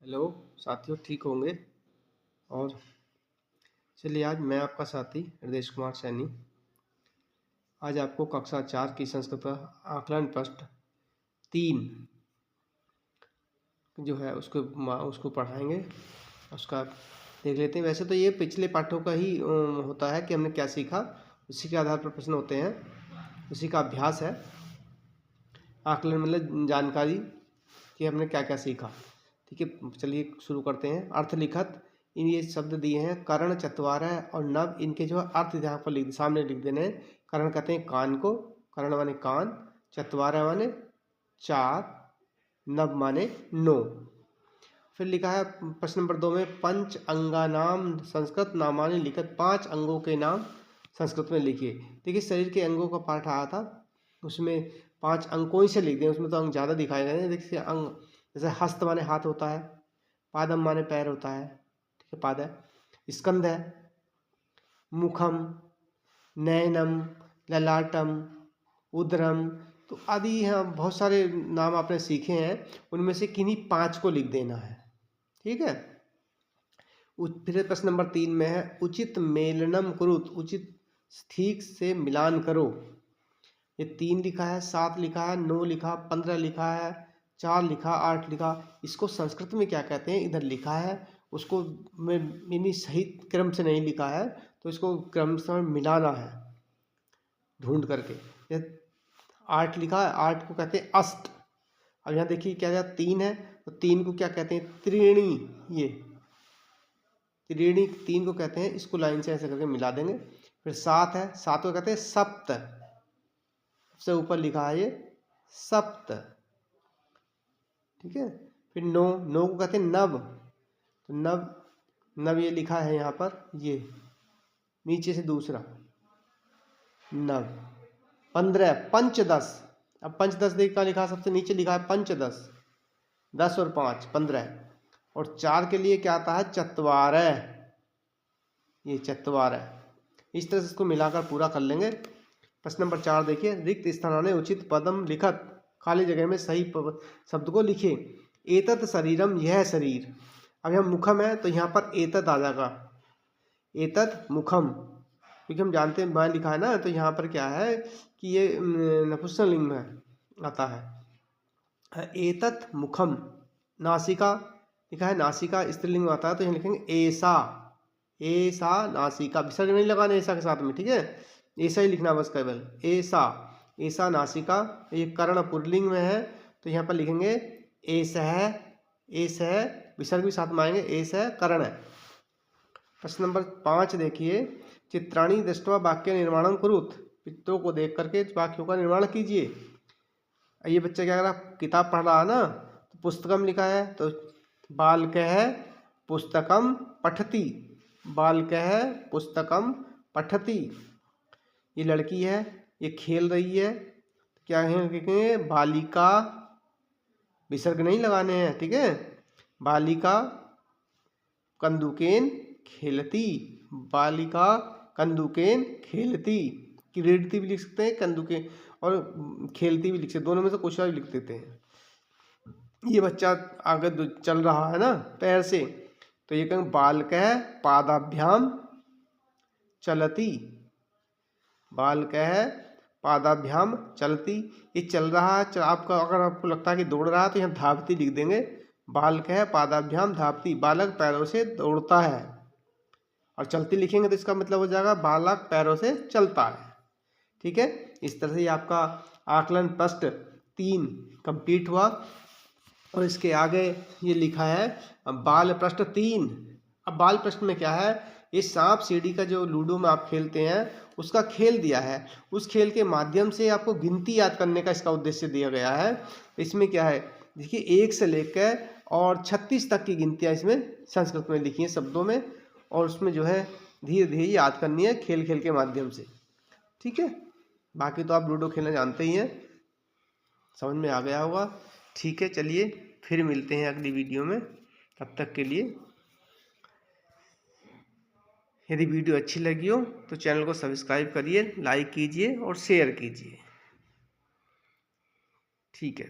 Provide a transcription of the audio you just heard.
Hello साथियों, ठीक होंगे। और चलिए, आज मैं आपका साथी हृदय कुमार सैनी आज आपको कक्षा 4 की संस्कृत आकलन प्रश्न 3 जो है उसको पढ़ाएंगे। उसका देख लेते हैं। वैसे तो ये पिछले पाठों का ही होता है कि हमने क्या सीखा, उसी के आधार पर प्रश्न होते हैं, उसी का अभ्यास है। आकलन मतलब जानकारी कि हमने क्या क्या सीखा। ठीक है, चलिए शुरू करते हैं। अर्थ लिखत, इन ये शब्द दिए हैं कर्ण, चत्वारः और नव। इनके जो अर्थ यहाँ पर सामने लिख देने हैं। कर्ण कहते हैं कान को, कर्ण माने कान, चत्वारः माने 4, नव माने 9। फिर लिखा है प्रश्न नंबर 2 में पंच अंगानाम संस्कृत नामानि लिखत, 5 अंगों के नाम संस्कृत में लिखिए। देखिए, शरीर के अंगों का पाठ आया था, उसमें 5 अंग कौन से लिख दें, उसमें तो अंग ज़्यादा दिखाए गए हैं। देखिए अंग जैसे हस्त माने हाथ होता है, पादम माने पैर होता है, ठीक है, पाद है, स्कंद है, मुखम, नयनम, ललाटम, उदरम, तो आदि यहाँ बहुत सारे नाम आपने सीखे हैं। उनमें से किन्हीं 5 को लिख देना है। ठीक है। फिर प्रश्न नंबर 3 में है उचित मेलनम कुरुत, उचित ठीक से मिलान करो। ये 3 लिखा है, 7 लिखा है, 9 लिखा, 15 लिखा है, 4 लिखा, 8 लिखा। इसको संस्कृत में क्या कहते हैं इधर लिखा है, उसको मैंने सही क्रम से नहीं लिखा है, तो इसको क्रम से मिलाना है ढूंढ करके। ये 8 लिखा है, 8 को कहते हैं अष्ट। अब यहाँ देखिए क्या 3 है, तो 3 को क्या कहते हैं त्रीणी। ये त्रीणी 3 को कहते हैं, इसको लाइन से ऐसे करके मिला देंगे। फिर 7 है, 7 को कहते हैं सप्त, सबसे ऊपर लिखा है ये सप्त। ठीक है। फिर 9, 9 को कहते हैं नव, तो नव, नव ये लिखा है यहाँ पर, ये नीचे से दूसरा नव। 15 पंचदश, अब पंचदश देख का लिखा, सबसे नीचे लिखा है पंचदश, 10 और 5 15। और 4 के लिए क्या आता है चत्वारः, ये चत्वारः। इस तरह से इसको मिलाकर पूरा कर लेंगे। प्रश्न नंबर 4 देखिए, रिक्त स्थानाने उचित पदम लिखत, खाली जगह में सही शब्द को लिखिए। एतत् शरीरम, यह शरीर। अब यहाँ मुखम है तो यहाँ पर एतत् आ जाएगा, एतत् मुखम, क्योंकि हम जानते हैं मैं लिखा है ना, तो यहाँ पर क्या है कि ये नपुंसकलिंग में आता है। एतत् मुखम, नासिका लिखा है, नासिका स्त्रीलिंग में आता है, तो यहाँ लिखेंगे ऐसा, ऐसा नासिका, विसर्ग नहीं लगाने ऐसा के साथ में, ठीक है, ऐसा ही लिखना बस केवल, ऐसा, ऐसा नासिका। ये कर्ण पुल्लिंग में है, तो यहाँ पर लिखेंगे ऐसा है, ऐसा है, विसर्ग भी साथ में आएंगे, ऐसा है कर्ण है। प्रश्न नंबर 5 देखिए, चित्राणी दृष्ट्वा वाक्य निर्माणम कुरुत, चित्रों को देख करके वाक्यों का निर्माण कीजिए। ये बच्चा क्या कर रहा, किताब पढ़ रहा है ना, तो पुस्तकम लिखा है, तो बालकः पुस्तकम पठति, बालकः पुस्तकम पठति। ये लड़की है, ये खेल रही है, क्या है लिखेंगे बालिका, विसर्ग नहीं लगाने हैं, ठीक है। बालिका कंदुकेन खेलती, बालिका कंदुकेन खेलती, क्रीडती भी लिख सकते हैं, कंदुकेन और खेलती भी लिख सकते, दोनों में से कुछ भी लिख देते हैं। ये बच्चा आगे चल रहा है ना पैर से, तो ये कहेंगे बालकः पादाभ्याम चलती, बालकः पादाभ्याम चलती। ये चल रहा है, आपका अगर आपको लगता है कि दौड़ रहा है तो यहाँ धावती लिख देंगे, बालकः पादाभ्याम धावती, बालक पैरों से दौड़ता है। और चलती लिखेंगे तो इसका मतलब हो जाएगा बालक पैरों से चलता है। ठीक है, इस तरह से आपका आकलन प्रश्न 3 कंप्लीट हुआ। और इसके आगे ये लिखा है बाल प्रश्न 3। अब बाल प्रश्न में क्या है, ये सांप सीढ़ी का जो लूडो में आप खेलते हैं उसका खेल दिया है, उस खेल के माध्यम से आपको गिनती याद करने का इसका उद्देश्य दिया गया है। इसमें क्या है देखिए, 1 से लेकर और 36 तक की गिनतियाँ इसमें संस्कृत में लिखी हैं शब्दों में, और उसमें जो है धीरे धीरे याद करनी है खेल खेल के माध्यम से। ठीक है, बाकी तो आप लूडो खेलना जानते ही हैं, समझ में आ गया होगा। ठीक है, चलिए फिर मिलते हैं अगली वीडियो में, तब तक के लिए यदि वीडियो अच्छी लगी हो तो चैनल को सब्सक्राइब करिए, लाइक कीजिए और शेयर कीजिए। ठीक है।